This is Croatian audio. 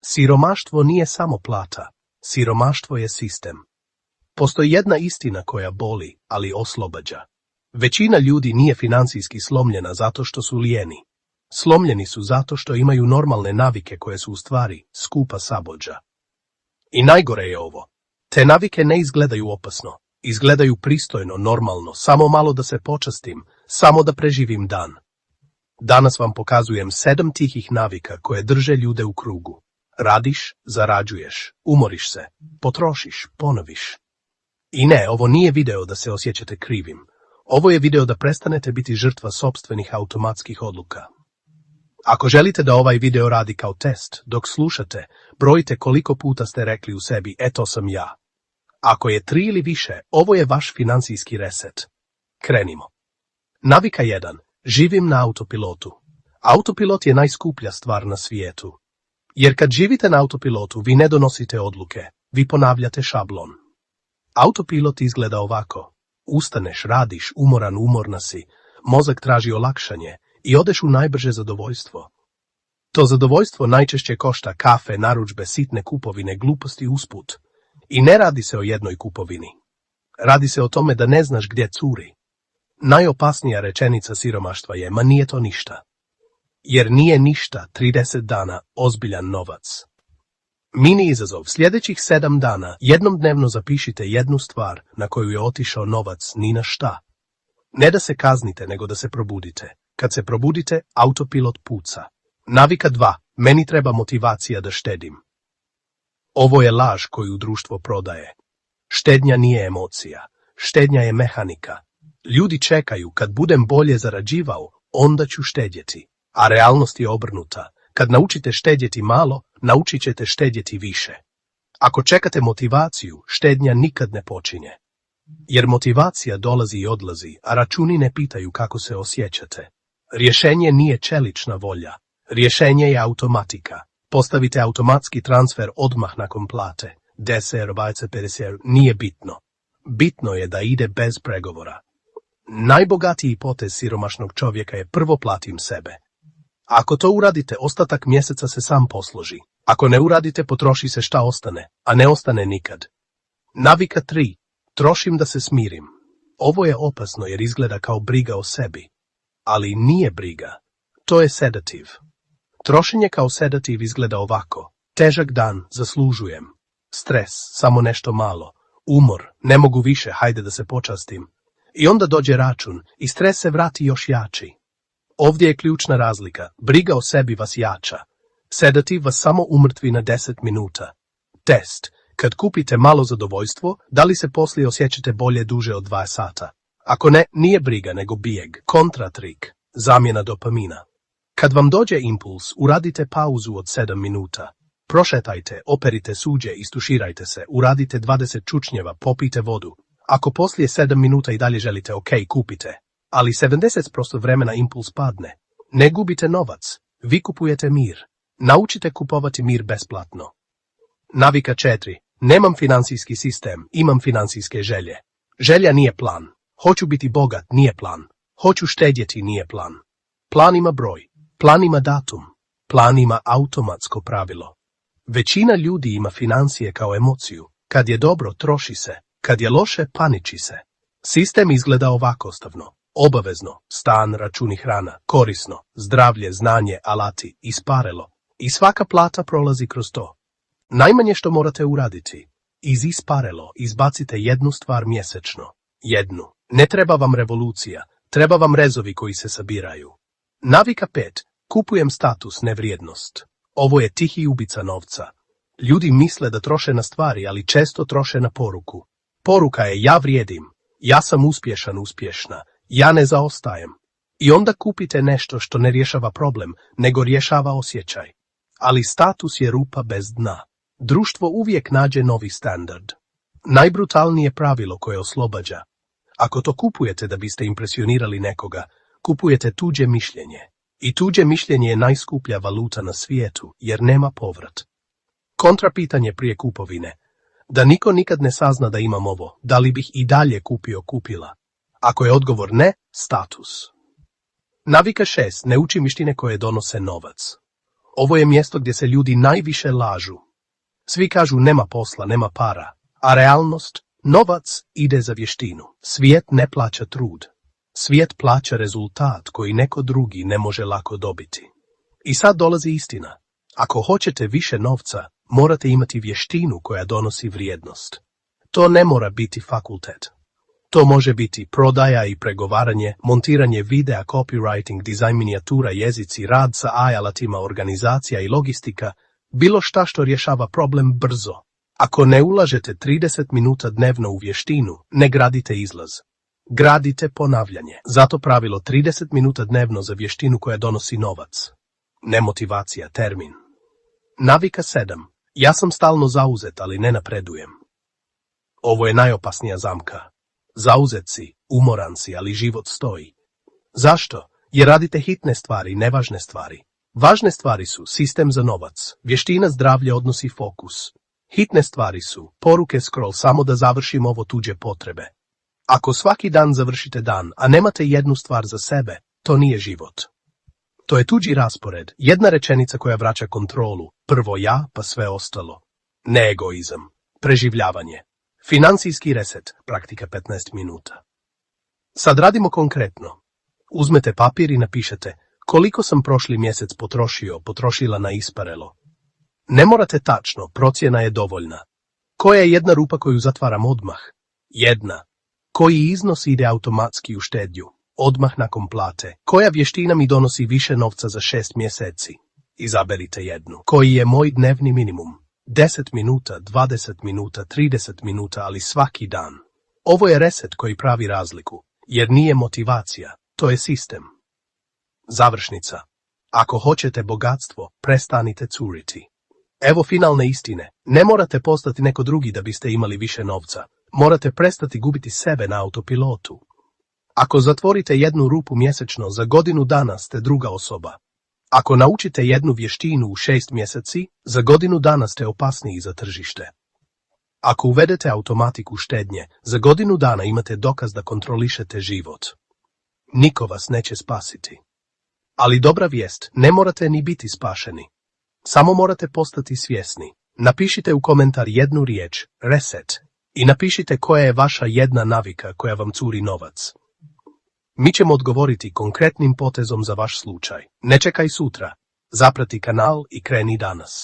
Siromaštvo nije samo plata, siromaštvo je sistem. Postoji jedna istina koja boli, ali oslobađa. Većina ljudi nije financijski slomljena zato što su lijeni. Slomljeni su zato što imaju normalne navike koje su u stvari skupa sabođa. I najgore je ovo. Te navike ne izgledaju opasno, izgledaju pristojno, normalno, samo malo da se počastim, samo da preživim dan. Danas vam pokazujem 7 tihih navika koje drže ljude u krugu. Radiš, zarađuješ, umoriš se, potrošiš, ponoviš. I ne, ovo nije video da se osjećate krivim. Ovo je video da prestanete biti žrtva sopstvenih automatskih odluka. Ako želite da ovaj video radi kao test, dok slušate, brojite koliko puta ste rekli u sebi, to sam ja. Ako je 3 ili više, ovo je vaš financijski reset. Krenimo. Navika 1. Živim na autopilotu. Autopilot je najskuplja stvar na svijetu. Jer kad živite na autopilotu, vi ne donosite odluke, vi ponavljate šablon. Autopilot izgleda ovako. Ustaneš, radiš, umorna si, mozak traži olakšanje i odeš u najbrže zadovoljstvo. To zadovoljstvo najčešće košta kafe, narudžbe, sitne kupovine, gluposti usput. I ne radi se o jednoj kupovini. Radi se o tome da ne znaš gdje curi. Najopasnija rečenica siromaštva je, ma nije to ništa. Jer nije ništa 30 dana ozbiljan novac. Mini izazov, sljedećih 7 dana jednom dnevno zapišite jednu stvar na koju je otišao novac ni na šta. Ne da se kaznite, nego da se probudite. Kad se probudite, autopilot puca. Navika 2. Meni treba motivacija da štedim. Ovo je laž koju društvo prodaje. Štednja nije emocija. Štednja je mehanika. Ljudi čekaju, kad budem bolje zarađivao, onda ću štedjeti. A realnost je obrnuta. Kad naučite štedjeti malo, naučit ćete štedjeti više. Ako čekate motivaciju, štednja nikad ne počinje. Jer motivacija dolazi i odlazi, a računi ne pitaju kako se osjećate. Rješenje nije čelična volja. Rješenje je automatika. Postavite automatski transfer odmah nakon plate. 10, 20, 50, nije bitno. Bitno je da ide bez pregovora. Najbogatiji potez siromašnog čovjeka je prvo platim sebe. Ako to uradite, ostatak mjeseca se sam posloži. Ako ne uradite, potroši se šta ostane, a ne ostane nikad. Navika 3. Trošim da se smirim. Ovo je opasno jer izgleda kao briga o sebi. Ali nije briga. To je sedativ. Trošenje kao sedativ izgleda ovako. Težak dan, zaslužujem. Stres, samo nešto malo. Umor, ne mogu više, hajde da se počastim. I onda dođe račun i stres se vrati još jači. Ovdje je ključna razlika. Briga o sebi vas jača. Sedativ vas samo umrtvi na 10 minuta. Test. Kad kupite malo zadovoljstvo, da li se poslije osjećate bolje duže od 2 sata? Ako ne, nije briga nego bijeg. Kontratrik. Zamjena dopamina. Kad vam dođe impuls, uradite pauzu od 7 minuta. Prošetajte, operite suđe, istuširajte se, uradite 20 čučnjeva, popijte vodu. Ako poslije 7 minuta i dalje želite, kupite. Ali 70% vremena impuls padne. Ne gubite novac, vi kupujete mir. Naučite kupovati mir besplatno. Navika 4. Nemam financijski sistem, imam financijske želje. Želja nije plan. Hoću biti bogat, nije plan. Hoću štedjeti, nije plan. Plan ima broj. Plan ima datum. Plan ima automatsko pravilo. Većina ljudi ima financije kao emociju. Kad je dobro, troši se. Kad je loše, paniči se. Sistem izgleda ovako ostavno. Obavezno, stan, računi, hrana, korisno, zdravlje, znanje, alati, isparelo. I svaka plata prolazi kroz to. Najmanje što morate uraditi. Iz isparelo izbacite jednu stvar mjesečno. Jednu. Ne treba vam revolucija, treba vam rezovi koji se sabiraju. Navika 5. Kupujem status, ne vrijednost. Ovo je tihi ubica novca. Ljudi misle da troše na stvari, ali često troše na poruku. Poruka je ja vrijedim, ja sam uspješan, uspješna, ja ne zaostajem. I onda kupite nešto što ne rješava problem, nego rješava osjećaj. Ali status je rupa bez dna. Društvo uvijek nađe novi standard. Najbrutalnije pravilo koje oslobađa. Ako to kupujete da biste impresionirali nekoga, kupujete tuđe mišljenje. I tuđe mišljenje je najskuplja valuta na svijetu, jer nema povrat. Kontrapitanje prije kupovine. Da niko nikad ne sazna da imam ovo, da li bih i dalje kupila? Ako je odgovor ne, status. Navika 6. Ne uči vještine koje donose novac. Ovo je mjesto gdje se ljudi najviše lažu. Svi kažu nema posla, nema para, a realnost, novac ide za vještinu. Svijet ne plaća trud. Svijet plaća rezultat koji neko drugi ne može lako dobiti. I sad dolazi istina. Ako hoćete više novca, morate imati vještinu koja donosi vrijednost. To ne mora biti fakultet. To može biti prodaja i pregovaranje, montiranje videa, copywriting, dizajn minijatura, jezici, rad sa alatima, organizacija i logistika, bilo šta što rješava problem brzo. Ako ne ulažete 30 minuta dnevno u vještinu, ne gradite izlaz. Gradite ponavljanje. Zato pravilo 30 minuta dnevno za vještinu koja donosi novac. Ne motivacija, termin. Navika 7. Ja sam stalno zauzet, ali ne napredujem. Ovo je najopasnija zamka. Zauzet si, umoran si, ali život stoji. Zašto? Jer radite hitne stvari, nevažne stvari. Važne stvari su sistem za novac, vještina, zdravlje, odnosi, fokus. Hitne stvari su poruke, scroll, samo da završim ovo, tuđe potrebe. Ako svaki dan završite dan, a nemate jednu stvar za sebe, to nije život. To je tuđi raspored, jedna rečenica koja vraća kontrolu, prvo ja, pa sve ostalo. Ne egoizam, preživljavanje. Financijski reset, praktika 15 minuta. Sad radimo konkretno. Uzmete papir i napišete koliko sam prošli mjesec potrošila na isparelo. Ne morate tačno, procjena je dovoljna. Koja je jedna rupa koju zatvaram odmah? Jedna. Koji iznos ide automatski u štednju? Odmah nakon plate. Koja vještina mi donosi više novca za 6 mjeseci? Izaberite jednu. Koji je moj dnevni minimum? 10 minuta, 20 minuta, 30 minuta, ali svaki dan. Ovo je reset koji pravi razliku, jer nije motivacija, to je sistem. Završnica. Ako hoćete bogatstvo, prestanite curiti. Evo finalne istine. Ne morate postati neko drugi da biste imali više novca. Morate prestati gubiti sebe na autopilotu. Ako zatvorite jednu rupu mjesečno, za godinu dana ste druga osoba. Ako naučite jednu vještinu u 6 mjeseci, za godinu dana ste opasniji za tržište. Ako uvedete automatiku štednje, za godinu dana imate dokaz da kontrolišete život. Niko vas neće spasiti. Ali dobra vijest, ne morate ni biti spašeni. Samo morate postati svjesni. Napišite u komentar jednu riječ, reset, i napišite koja je vaša jedna navika koja vam curi novac. Mi ćemo odgovoriti konkretnim potezom za vaš slučaj. Ne čekaj sutra. Zaprati kanal i kreni danas.